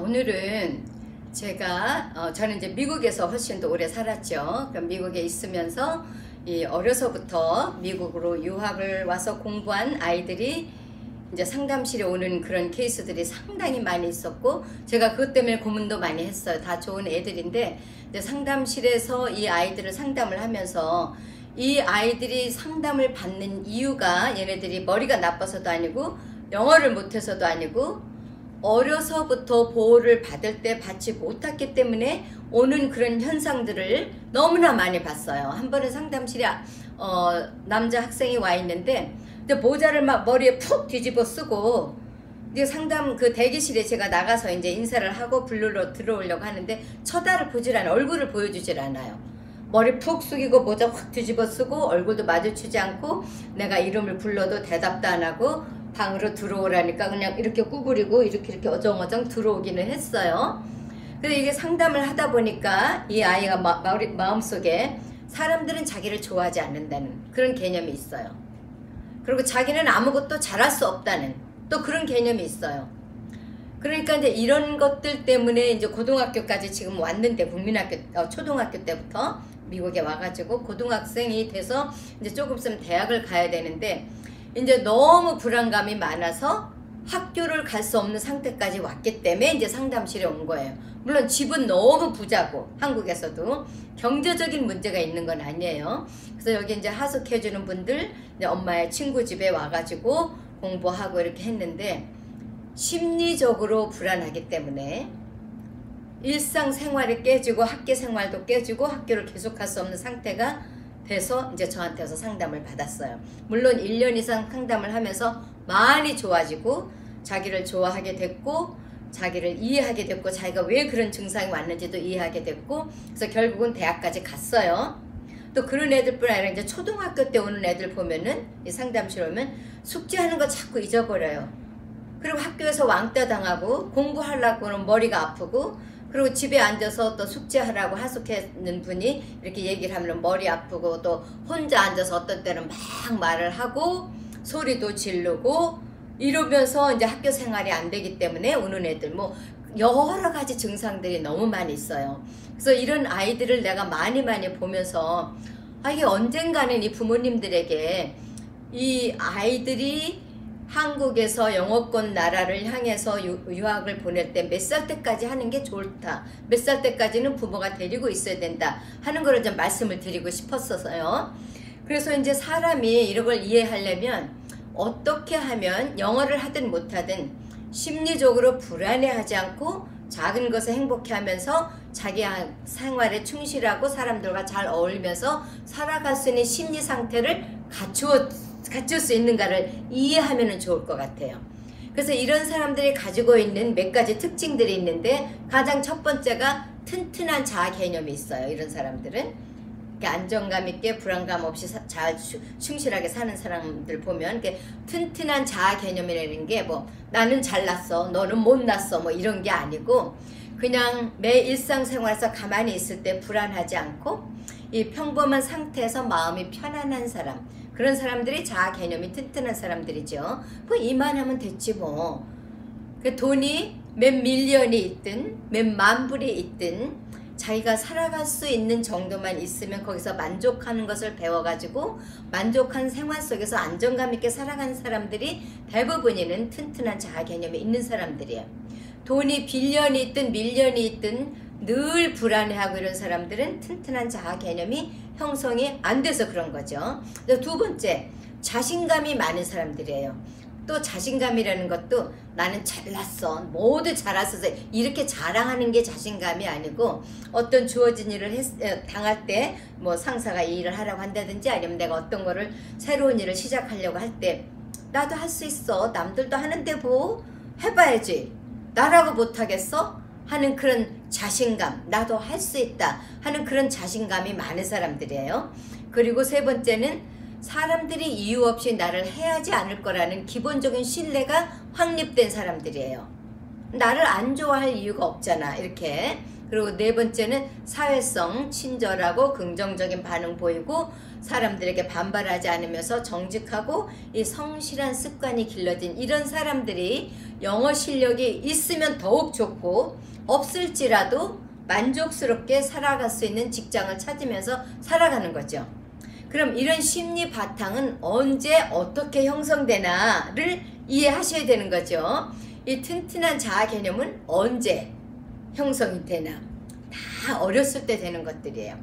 오늘은 제가 저는 이제 미국에서 훨씬 더 오래 살았죠. 그럼 미국에 있으면서 어려서부터 미국으로 유학을 와서 공부한 아이들이 이제 상담실에 오는 그런 케이스들이 상당히 많이 있었고, 제가 그것 때문에 고민도 많이 했어요. 다 좋은 애들인데 이제 상담실에서 이 아이들을 상담을 하면서 이 아이들이 상담을 받는 이유가 얘네들이 머리가 나빠서도 아니고 영어를 못해서도 아니고 어려서부터 보호를 받을 때 받지 못했기 때문에 오는 그런 현상들을 너무나 많이 봤어요. 한 번은 상담실에 남자 학생이 와 있는데 모자를 막 머리에 푹 뒤집어 쓰고, 이제 상담 그 대기실에 제가 나가서 이제 인사를 하고 부르러 들어오려고 하는데 쳐다를 보질 않아요. 얼굴을 보여주질 않아요. 머리 푹 숙이고 모자 확 뒤집어 쓰고 얼굴도 마주치지 않고 내가 이름을 불러도 대답도 안 하고 방으로 들어오라니까 그냥 이렇게 구부리고 이렇게 어정어정 들어오기는 했어요. 근데 이게 상담을 하다 보니까 이 아이가 마음속에 사람들은 자기를 좋아하지 않는다는 그런 개념이 있어요. 그리고 자기는 아무것도 잘할 수 없다는 또 그런 개념이 있어요. 그러니까 이제 이런 것들 때문에 이제 고등학교까지 지금 왔는데, 국민학교, 초등학교 때부터 미국에 와가지고 고등학생이 돼서 이제 조금 있으면 대학을 가야 되는데 이제 너무 불안감이 많아서 학교를 갈 수 없는 상태까지 왔기 때문에 이제 상담실에 온 거예요. 물론 집은 너무 부자고 한국에서도 경제적인 문제가 있는 건 아니에요. 그래서 여기 이제 하숙해주는 분들 이제 엄마의 친구 집에 와가지고 공부하고 이렇게 했는데 심리적으로 불안하기 때문에 일상생활이 깨지고 학교 생활도 깨지고 학교를 계속할 수 없는 상태가 돼서 이제 저한테 와서 상담을 받았어요. 물론 1년 이상 상담을 하면서 많이 좋아지고 자기를 좋아하게 됐고 자기를 이해하게 됐고 자기가 왜 그런 증상이 왔는지도 이해하게 됐고, 그래서 결국은 대학까지 갔어요. 또 그런 애들뿐 아니라 이제 초등학교 때 오는 애들 보면은 이 상담실 오면 숙제하는 거 자꾸 잊어버려요. 그리고 학교에서 왕따 당하고 공부하려고는 머리가 아프고, 그리고 집에 앉아서 또 숙제하라고 하숙하는 분이 이렇게 얘기를 하면 머리 아프고, 또 혼자 앉아서 어떤 때는 막 말을 하고 소리도 지르고 이러면서 이제 학교 생활이 안 되기 때문에 오는 애들 뭐 여러 가지 증상들이 너무 많이 있어요. 그래서 이런 아이들을 내가 많이 보면서 이게 언젠가는 이 부모님들에게 이 아이들이 한국에서 영어권 나라를 향해서 유학을 보낼 때 몇 살 때까지 하는 게 좋다, 몇 살 때까지는 부모가 데리고 있어야 된다 하는 거를 좀 말씀을 드리고 싶었어요. 그래서 이제 사람이 이런 걸 이해하려면 어떻게 하면 영어를 하든 못하든 심리적으로 불안해하지 않고 작은 것에 행복해하면서 자기 생활에 충실하고 사람들과 잘 어울리면서 살아갈 수 있는 심리 상태를 갖출 수 있는가를 이해하면 좋을 것 같아요. 그래서 이런 사람들이 가지고 있는 몇 가지 특징들이 있는데, 가장 첫 번째가 튼튼한 자아 개념이 있어요. 이런 사람들은 안정감 있게 불안감 없이 잘 충실하게 사는 사람들 보면 튼튼한 자아 개념이라는 게 뭐 나는 잘났어 너는 못났어 뭐 이런 게 아니고, 그냥 매 일상생활에서 가만히 있을 때 불안하지 않고 이 평범한 상태에서 마음이 편안한 사람, 그런 사람들이 자아 개념이 튼튼한 사람들이죠. 뭐 이만하면 됐지 뭐. 그 돈이 몇 밀리언이 있든 몇 만불이 있든 자기가 살아갈 수 있는 정도만 있으면 거기서 만족하는 것을 배워가지고 만족한 생활 속에서 안정감 있게 살아가는 사람들이 대부분이는 튼튼한 자아 개념이 있는 사람들이에요. 돈이 빌리언이 있든 밀리언이 있든 늘 불안해하고 이런 사람들은 튼튼한 자아 개념이 형성이 안 돼서 그런 거죠. 두 번째, 자신감이 많은 사람들이에요. 또 자신감이라는 것도 나는 잘났어, 모두 잘했어서 이렇게 자랑하는 게 자신감이 아니고, 어떤 주어진 일을 당할 때 뭐 상사가 이 일을 하라고 한다든지 아니면 내가 어떤 거를 새로운 일을 시작하려고 할 때 나도 할 수 있어, 남들도 하는데 뭐 해봐야지, 나라고 못하겠어 하는 그런 자신감, 나도 할 수 있다 하는 그런 자신감이 많은 사람들이에요. 그리고 세 번째는 사람들이 이유 없이 나를 해하지 않을 거라는 기본적인 신뢰가 확립된 사람들이에요. 나를 안 좋아할 이유가 없잖아, 이렇게 그리고 네 번째는 사회성, 친절하고 긍정적인 반응 보이고 사람들에게 반발하지 않으면서 정직하고 이 성실한 습관이 길러진 이런 사람들이 영어 실력이 있으면 더욱 좋고 없을지라도 만족스럽게 살아갈 수 있는 직장을 찾으면서 살아가는 거죠. 그럼 이런 심리 바탕은 언제 어떻게 형성되나를 이해하셔야 되는 거죠. 이 튼튼한 자아 개념은 언제 형성이 되나? 다 어렸을 때 되는 것들이에요.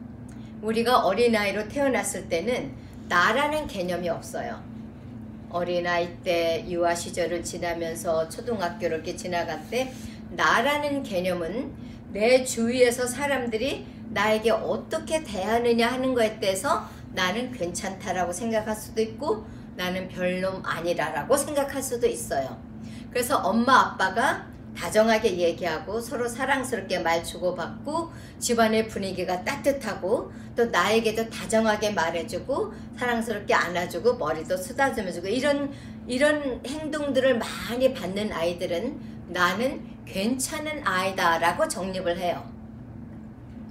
우리가 어린아이로 태어났을 때는 나라는 개념이 없어요. 어린아이 때 유아 시절을 지나면서 초등학교를 이렇게 지나갈 때 나라는 개념은 내 주위에서 사람들이 나에게 어떻게 대하느냐 하는 거에 대해서 나는 괜찮다라고 생각할 수도 있고 나는 별놈 아니라라고 생각할 수도 있어요. 그래서 엄마 아빠가 다정하게 얘기하고 서로 사랑스럽게 말 주고받고 집안의 분위기가 따뜻하고 또 나에게도 다정하게 말해주고 사랑스럽게 안아주고 머리도 쓰다듬어주고 이런 행동들을 많이 받는 아이들은 나는 괜찮은 아이다 라고 정립을 해요.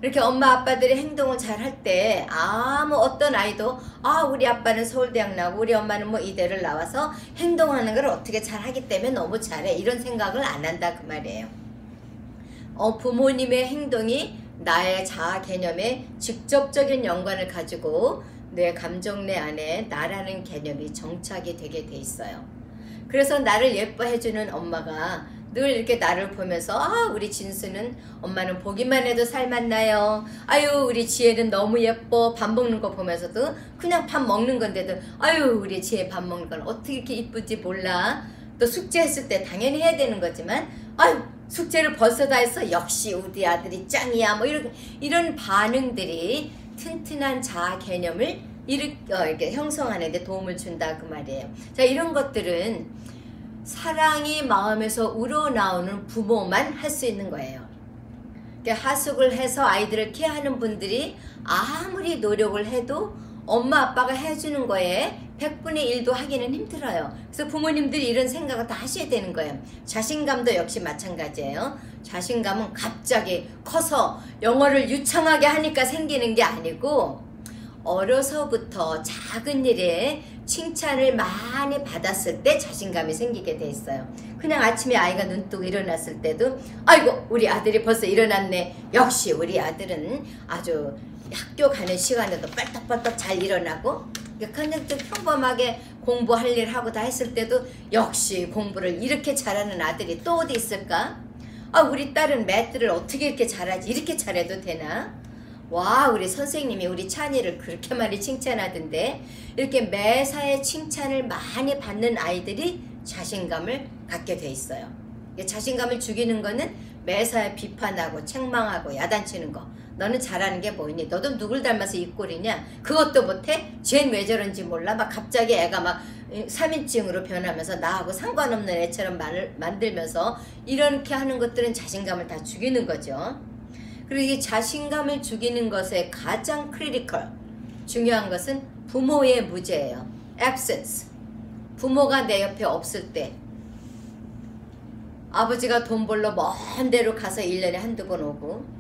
이렇게 엄마 아빠들이 행동을 잘 할 때 아무 어떤 아이도 우리 아빠는 서울대학 나오고 우리 엄마는 뭐 이대를 나와서 행동하는 걸 어떻게 잘 하기 때문에 너무 잘해 이런 생각을 안 한다 그 말이에요. 부모님의 행동이 나의 자아 개념에 직접적인 연관을 가지고 내 감정 내 안에 나라는 개념이 정착이 되게 돼 있어요. 그래서 나를 예뻐해주는 엄마가 늘 이렇게 나를 보면서 우리 진수는 엄마는 보기만 해도 살맛나요. 아유 우리 지혜는 너무 예뻐. 밥 먹는 거 보면서도 그냥 밥 먹는 건데도 아유 우리 지혜 밥 먹는 건 어떻게 이렇게 이쁘지 몰라. 또 숙제했을 때 당연히 해야 되는 거지만 아유 숙제를 벌써 다 했어. 역시 우리 아들이 짱이야. 뭐 이런 반응들이 튼튼한 자아 개념을 이렇게 형성하는 데 도움을 준다 그 말이에요. 자, 이런 것들은 사랑이 마음에서 우러나오는 부모만 할 수 있는 거예요. 하숙을 해서 아이들을 케어하는 분들이 아무리 노력을 해도 엄마 아빠가 해주는 거에 100분의 1도 하기는 힘들어요. 그래서 부모님들이 이런 생각을 다 하셔야 되는 거예요. 자신감도 역시 마찬가지예요. 자신감은 갑자기 커서 영어를 유창하게 하니까 생기는 게 아니고 어려서부터 작은 일에 칭찬을 많이 받았을 때 자신감이 생기게 돼 있어요. 그냥 아침에 아이가 눈 뜨고 일어났을 때도 아이고 우리 아들이 벌써 일어났네. 역시 우리 아들은 아주 학교 가는 시간에도 빨딱빨딱 잘 일어나고 그냥 좀 평범하게 공부할 일 하고 다 했을 때도 역시 공부를 이렇게 잘하는 아들이 또 어디 있을까? 우리 딸은 매트를 어떻게 이렇게 잘하지? 이렇게 잘해도 되나? 와 우리 선생님이 우리 찬이를 그렇게 많이 칭찬하던데 이렇게 매사에 칭찬을 많이 받는 아이들이 자신감을 갖게 돼 있어요. 자신감을 죽이는 거는 매사에 비판하고 책망하고 야단치는 거. 너는 잘하는 게 뭐니? 너도 누굴 닮아서 이 꼴이냐? 그것도 못해? 쟨 왜 저런지 몰라? 막 갑자기 애가 막 3인칭으로 변하면서 나하고 상관없는 애처럼 말을 만들면서 이렇게 하는 것들은 자신감을 다 죽이는 거죠. 그리고 이 자신감을 죽이는 것의 가장 크리티컬 중요한 것은 부모의 무죄예요. absence. 부모가 내 옆에 없을 때 아버지가 돈 벌러 먼 데로 가서 1년에 한두 번 오고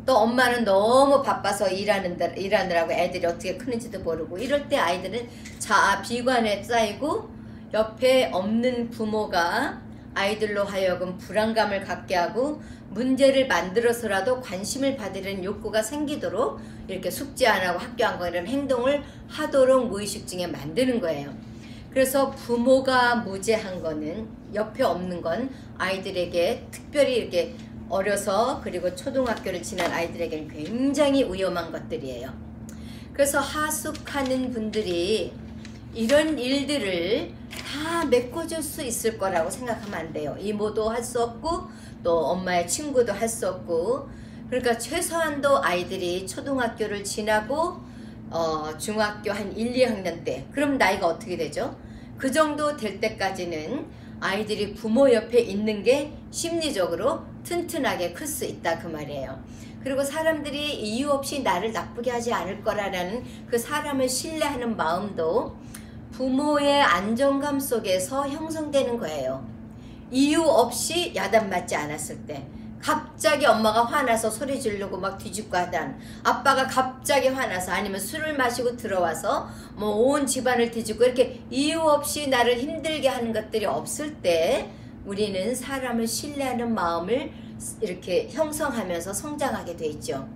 또 엄마는 너무 바빠서 일하느라고 애들이 어떻게 크는지도 모르고 이럴 때 아이들은 자아 비관에 쌓이고 옆에 없는 부모가 아이들로 하여금 불안감을 갖게 하고 문제를 만들어서라도 관심을 받으려는 욕구가 생기도록 이렇게 숙제 안 하고 학교 안 가고 이런 행동을 하도록 무의식 중에 만드는 거예요. 그래서 부모가 무죄한 거는 옆에 없는 건 아이들에게 특별히 이렇게 어려서 그리고 초등학교를 지난 아이들에게는 굉장히 위험한 것들이에요. 그래서 하숙하는 분들이 이런 일들을 다 메꿔줄 수 있을 거라고 생각하면 안 돼요. 이모도 할 수 없고 또 엄마의 친구도 할 수 없고 그러니까 최소한도 아이들이 초등학교를 지나고 중학교 한 1, 2학년 때 그럼 나이가 어떻게 되죠? 그 정도 될 때까지는 아이들이 부모 옆에 있는 게 심리적으로 튼튼하게 클 수 있다 그 말이에요. 그리고 사람들이 이유 없이 나를 나쁘게 하지 않을 거라는 그 사람을 신뢰하는 마음도 부모의 안정감 속에서 형성되는 거예요. 이유 없이 야단 맞지 않았을 때 갑자기 엄마가 화나서 소리 지르고 막 뒤집고 하단, 아빠가 갑자기 화나서, 아니면 술을 마시고 들어와서 뭐 온 집안을 뒤집고 이렇게 이유 없이 나를 힘들게 하는 것들이 없을 때 우리는 사람을 신뢰하는 마음을 이렇게 형성하면서 성장하게 돼 있죠.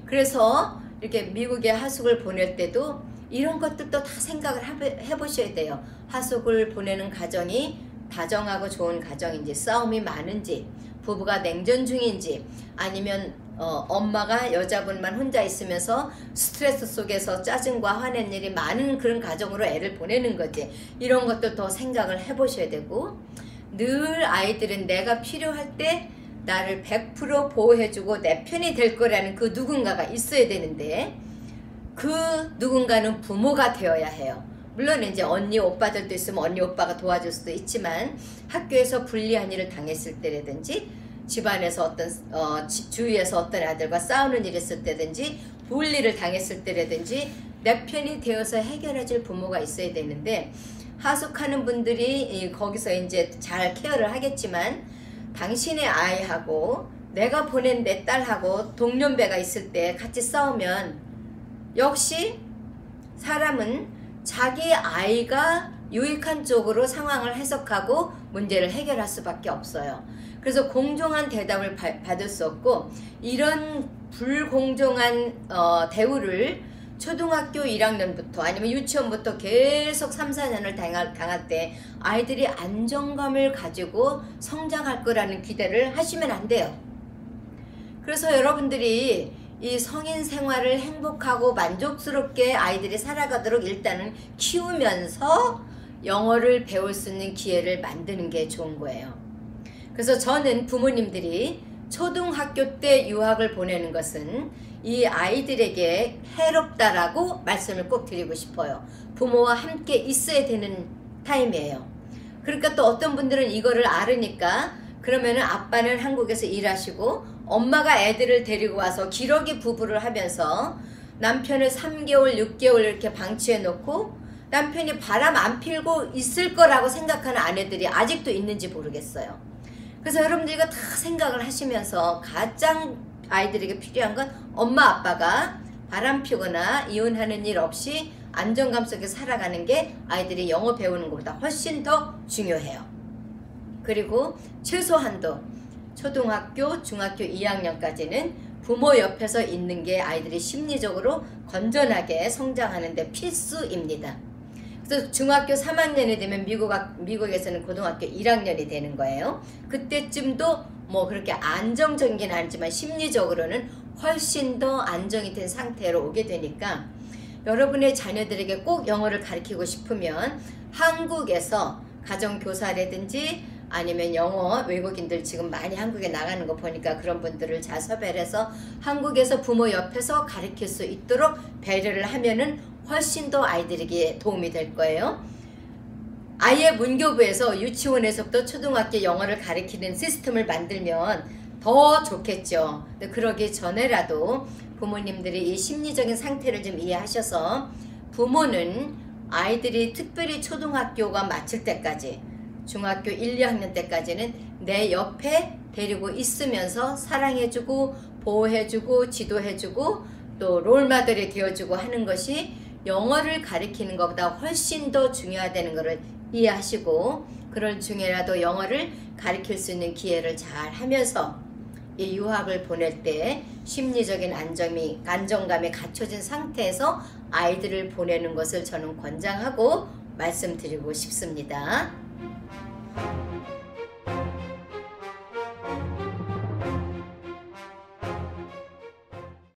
그래서 이렇게 미국에 하숙을 보낼 때도 이런 것들도 다 생각을 해보셔야 돼요. 하숙을 보내는 가정이 다정하고 좋은 가정인지, 싸움이 많은지, 부부가 냉전 중인지, 아니면 엄마가 여자분만 혼자 있으면서 스트레스 속에서 짜증과 화낸 일이 많은 그런 가정으로 애를 보내는 거지. 이런 것도 더 생각을 해보셔야 되고, 늘 아이들은 내가 필요할 때 나를 100% 보호해주고 내 편이 될 거라는 그 누군가가 있어야 되는데, 그 누군가는 부모가 되어야 해요. 물론 이제 언니 오빠들도 있으면 언니 오빠가 도와줄 수도 있지만, 학교에서 불리한 일을 당했을 때라든지, 집안에서 어떤 주위에서 어떤 아들과 싸우는 일이 있을 때든지, 분리를 당했을 때라든지 내 편이 되어서 해결해줄 부모가 있어야 되는데, 하숙하는 분들이 거기서 이제 잘 케어를 하겠지만, 당신의 아이하고 내가 보낸 내 딸하고 동년배가 있을 때 같이 싸우면 역시 사람은 자기 아이가 유익한 쪽으로 상황을 해석하고 문제를 해결할 수밖에 없어요. 그래서 공정한 대답을 받을 수 없고, 이런 불공정한 대우를 초등학교 1학년부터 아니면 유치원부터 계속 3, 4년을 당할 때 아이들이 안정감을 가지고 성장할 거라는 기대를 하시면 안 돼요. 그래서 여러분들이 이 성인 생활을 행복하고 만족스럽게 아이들이 살아가도록 일단은 키우면서 영어를 배울 수 있는 기회를 만드는 게 좋은 거예요. 그래서 저는 부모님들이 초등학교 때 유학을 보내는 것은 이 아이들에게 해롭다라고 말씀을 꼭 드리고 싶어요. 부모와 함께 있어야 되는 타임이에요. 그러니까 또 어떤 분들은 이거를 알으니까, 그러면은 아빠는 한국에서 일하시고 엄마가 애들을 데리고 와서 기러기 부부를 하면서 남편을 3개월, 6개월 이렇게 방치해 놓고 남편이 바람 안 필고 있을 거라고 생각하는 아내들이 아직도 있는지 모르겠어요. 그래서 여러분들이 다 생각을 하시면서 가장 아이들에게 필요한 건 엄마 아빠가 바람 피거나 이혼하는 일 없이 안정감 속에 살아가는 게 아이들이 영어 배우는 것보다 훨씬 더 중요해요. 그리고 최소한도 초등학교, 중학교 2학년까지는 부모 옆에서 있는 게 아이들이 심리적으로 건전하게 성장하는 데 필수입니다. 그래서 중학교 3학년이 되면 미국에서는 고등학교 1학년이 되는 거예요. 그때쯤도 뭐 그렇게 안정적이긴 아니지만 심리적으로는 훨씬 더 안정이 된 상태로 오게 되니까, 여러분의 자녀들에게 꼭 영어를 가르치고 싶으면 한국에서 가정교사라든지 아니면 영어, 외국인들 지금 많이 한국에 나가는 거 보니까 그런 분들을 잘 섭외해서 한국에서 부모 옆에서 가르칠 수 있도록 배려를 하면은 훨씬 더 아이들에게 도움이 될 거예요. 아예 문교부에서 유치원에서부터 초등학교 영어를 가르치는 시스템을 만들면 더 좋겠죠. 그러기 전에라도 부모님들이 이 심리적인 상태를 좀 이해하셔서, 부모는 아이들이 특별히 초등학교가 마칠 때까지, 중학교 1, 2학년 때까지는 내 옆에 데리고 있으면서 사랑해주고 보호해주고 지도해주고 또 롤모델이 되어주고 하는 것이 영어를 가르치는 것보다 훨씬 더 중요하다는 것을 이해하시고, 그럴 중에라도 영어를 가르칠 수 있는 기회를 잘 하면서 이 유학을 보낼 때 심리적인 안정감이 갖춰진 상태에서 아이들을 보내는 것을 저는 권장하고 말씀드리고 싶습니다.